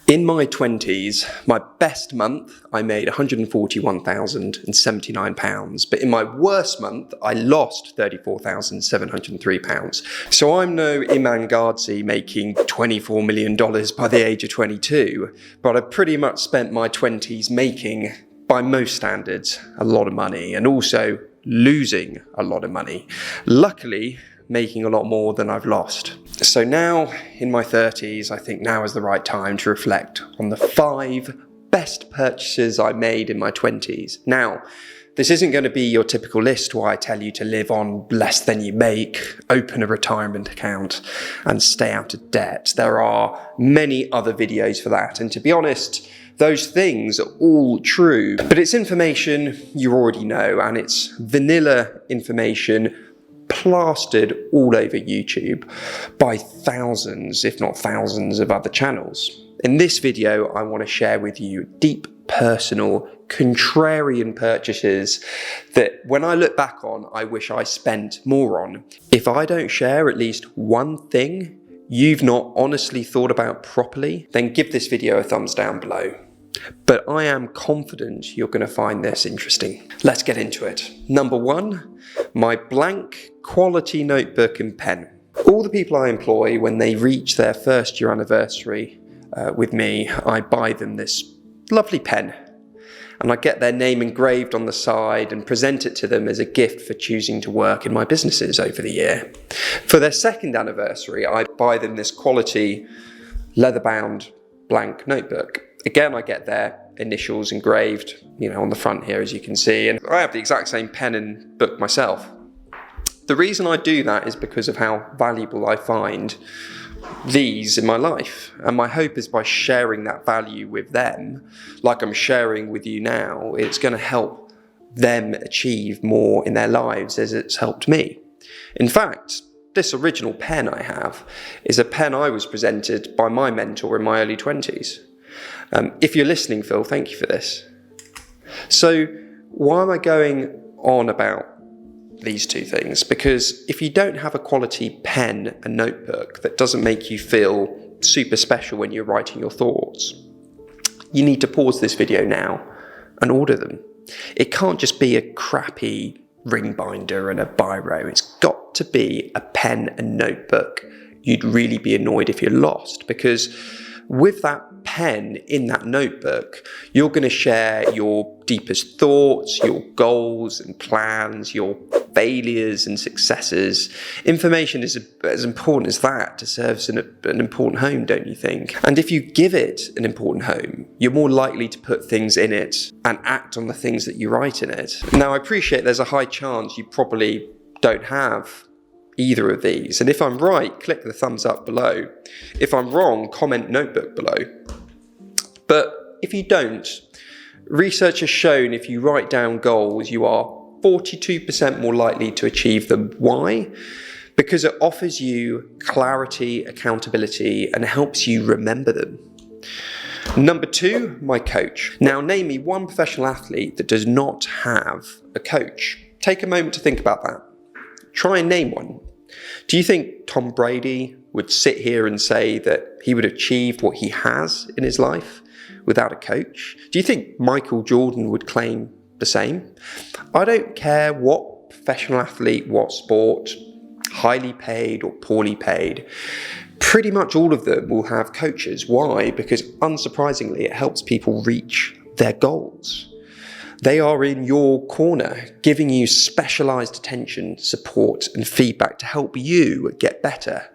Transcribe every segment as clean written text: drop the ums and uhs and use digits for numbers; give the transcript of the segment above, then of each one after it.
In my 20s, my best month, I made £141,079, but in my worst month, I lost £34,703. So I'm no Iman Gardzi making $24 million by the age of 22, but I pretty much spent my 20s making, by most standards, a lot of money and also losing a lot of money. Luckily, making a lot more than I've lost. So now, in my 30s, I think now is the right time to reflect on the 5 best purchases I made in my 20s. Now, this isn't going to be your typical list where I tell you to live on less than you make, open a retirement account, and stay out of debt. There are many other videos for that, and to be honest, those things are all true, but it's information you already know, and it's vanilla information plastered all over YouTube by thousands, if not thousands, of other channels. In this video, I want to share with you deep, personal, contrarian purchases that when I look back on, I wish I spent more on. If I don't share at least one thing you've not honestly thought about properly, then give this video a thumbs down below. But I am confident you're going to find this interesting. Let's get into it. Number 1, my blank quality notebook and pen. All the people I employ, when they reach their first year anniversary with me, I buy them this lovely pen. And I get their name engraved on the side and present it to them as a gift for choosing to work in my businesses over the year. For their second anniversary, I buy them this quality leather-bound blank notebook. Again, I get their initials engraved, on the front here, as you can see, and I have the exact same pen and book myself. The reason I do that is because of how valuable I find these in my life, and my hope is by sharing that value with them, like I'm sharing with you now, it's going to help them achieve more in their lives as it's helped me. In fact, this original pen I have is a pen I was presented by my mentor in my early 20s. If you're listening, Phil, thank you for this. So why am I going on about these two things? Because if you don't have a quality pen and notebook that doesn't make you feel super special when you're writing your thoughts, you need to pause this video now and order them. It can't just be a crappy ring binder and a biro. It's got to be a pen and notebook. You'd really be annoyed if you're lost, because with that pen in that notebook, you're going to share your deepest thoughts, your goals and plans, your failures and successes. Information is as important as that deserves an important home, don't you think? And if you give it an important home, you're more likely to put things in it and act on the things that you write in it. Now, I appreciate there's a high chance you probably don't have either of these, and if I'm right, click the thumbs up below. If I'm wrong, comment notebook below. But if you don't, research has shown if you write down goals, you are 42% more likely to achieve them. Why? Because it offers you clarity, accountability, and helps you remember them. Number 2, my coach. Now, name me one professional athlete that does not have a coach. Take a moment to think about that. Try and name one. Do you think Tom Brady would sit here and say that he would achieve what he has in his life without a coach? Do you think Michael Jordan would claim the same? I don't care what professional athlete, what sport, highly paid or poorly paid, pretty much all of them will have coaches. Why? Because unsurprisingly, it helps people reach their goals. They are in your corner, giving you specialized attention, support, and feedback to help you get better.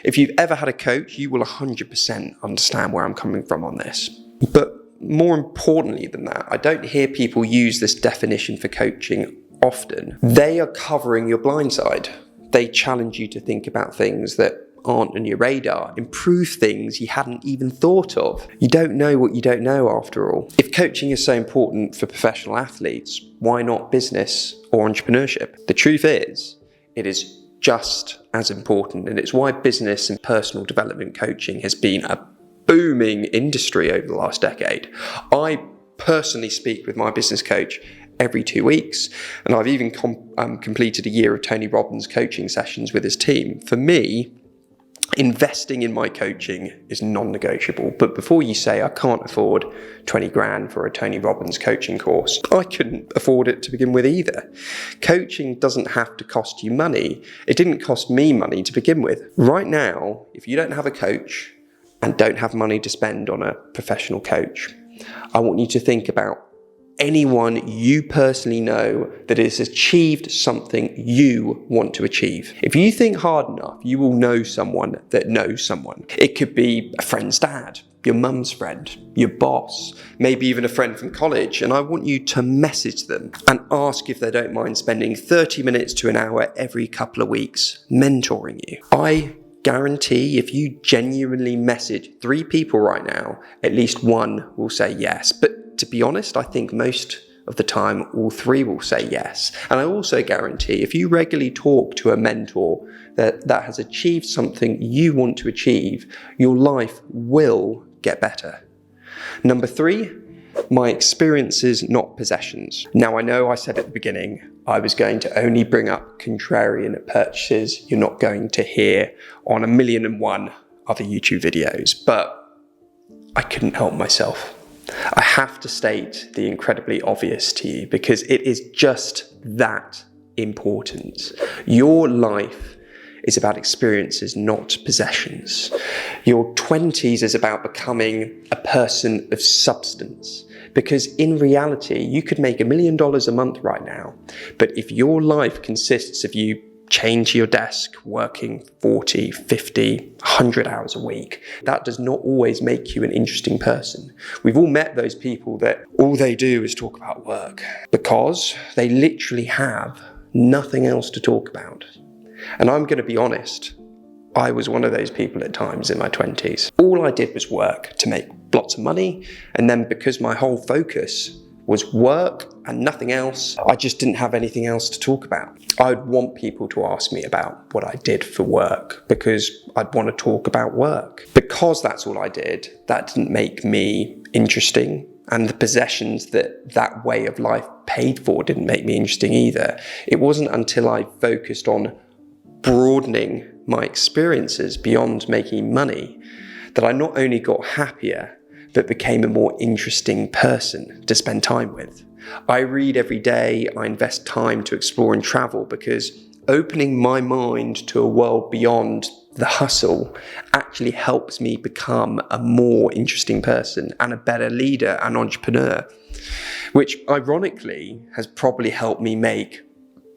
If you've ever had a coach, you will 100% understand where I'm coming from on this. But more importantly than that, I don't hear people use this definition for coaching often. They are covering your blind side. They challenge you to think about things that aren't on your radar, improve things you hadn't even thought of. You don't know what you don't know after all. If coaching is so important for professional athletes, why not business or entrepreneurship? The truth is, it is just as important, and it's why business and personal development coaching has been a booming industry over the last decade. I personally speak with my business coach every 2 weeks, and I've even completed a year of Tony Robbins coaching sessions with his team. For me, Investing in my coaching is non-negotiable. But before you say, I can't afford 20 grand for a Tony Robbins coaching course, I couldn't afford it to begin with either. Coaching doesn't have to cost you money. It didn't cost me money to begin with. Right now, if you don't have a coach and don't have money to spend on a professional coach, I want you to think about anyone you personally know that has achieved something you want to achieve. If you think hard enough, you will know someone that knows someone. It could be a friend's dad, your mum's friend, your boss, maybe even a friend from college. And I want you to message them and ask if they don't mind spending 30 minutes to an hour every couple of weeks mentoring you. I guarantee if you genuinely message 3 people right now, at least one will say yes. But to be honest, I think most of the time all 3 will say yes. And I also guarantee if you regularly talk to a mentor that has achieved something you want to achieve, your life will get better. Number 3, my experiences, not possessions. Now, I know I said at the beginning I was going to only bring up contrarian purchases you're not going to hear on 1,000,001 other YouTube videos, but I couldn't help myself. I have to state the incredibly obvious to you because it is just that important. Your life is about experiences, not possessions. Your 20s is about becoming a person of substance. Because in reality, you could make $1 million a month right now. But if your life consists of you chained to your desk, working 40, 50, 100 hours a week, that does not always make you an interesting person. We've all met those people that all they do is talk about work because they literally have nothing else to talk about. And I'm going to be honest, I was one of those people at times in my 20s. All I did was work to make lots of money. And then because my whole focus was work and nothing else, I just didn't have anything else to talk about. I'd want people to ask me about what I did for work because I'd want to talk about work. Because that's all I did, that didn't make me interesting. And the possessions that way of life paid for didn't make me interesting either. It wasn't until I focused on broadening my experiences beyond making money that I not only got happier, but became a more interesting person to spend time with. I read every day, I invest time to explore and travel because opening my mind to a world beyond the hustle actually helps me become a more interesting person and a better leader and entrepreneur, which ironically has probably helped me make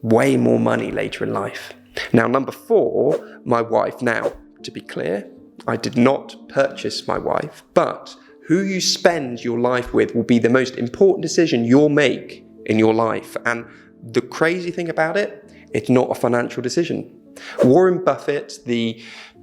way more money later in life. Now, number 4, my wife. Now, to be clear, I did not purchase my wife, but who you spend your life with will be the most important decision you'll make in your life. And the crazy thing about it, it's not a financial decision. Warren Buffett, the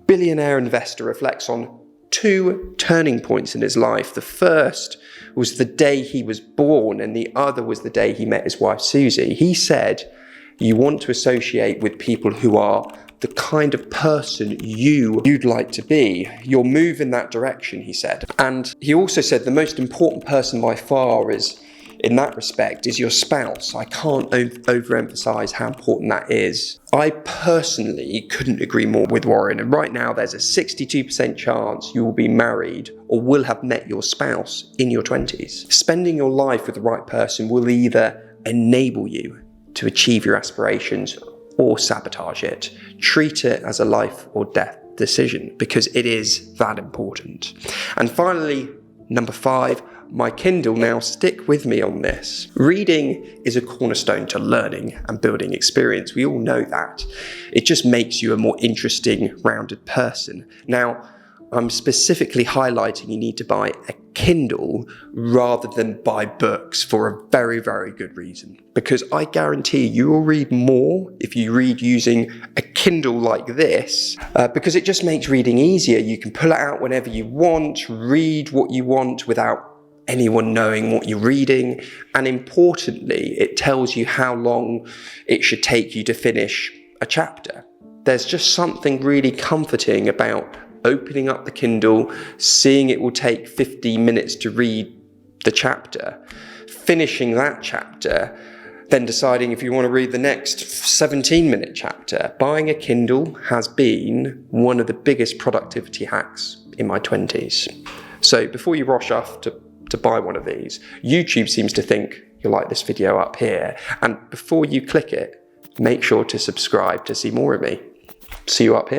billionaire investor, reflects on 2 turning points in his life. The first was the day he was born, and the other was the day he met his wife, Susie. He said, you want to associate with people who are the kind of person you'd like to be. You'll move in that direction, he said. And he also said the most important person by far is, in that respect, is your spouse. I can't overemphasize how important that is. I personally couldn't agree more with Warren. And right now there's a 62% chance you will be married or will have met your spouse in your 20s. Spending your life with the right person will either enable you to achieve your aspirations or sabotage it. Treat it as a life or death decision because it is that important. And finally, number 5, my Kindle. Now stick with me on this. Reading is a cornerstone to learning and building experience. We all know that. It just makes you a more interesting, rounded person. Now, I'm specifically highlighting you need to buy a Kindle rather than buy books for a very, very good reason. Because I guarantee you will read more if you read using a Kindle like this, because it just makes reading easier. You can pull it out whenever you want, read what you want without anyone knowing what you're reading. And importantly, it tells you how long it should take you to finish a chapter. There's just something really comforting about opening up the Kindle, seeing it will take 50 minutes to read the chapter, finishing that chapter, then deciding if you want to read the next 17-minute chapter. Buying a Kindle has been one of the biggest productivity hacks in my 20s. So before you rush off to buy one of these, YouTube seems to think you'll like this video up here. And before you click it, make sure to subscribe to see more of me. See you up here.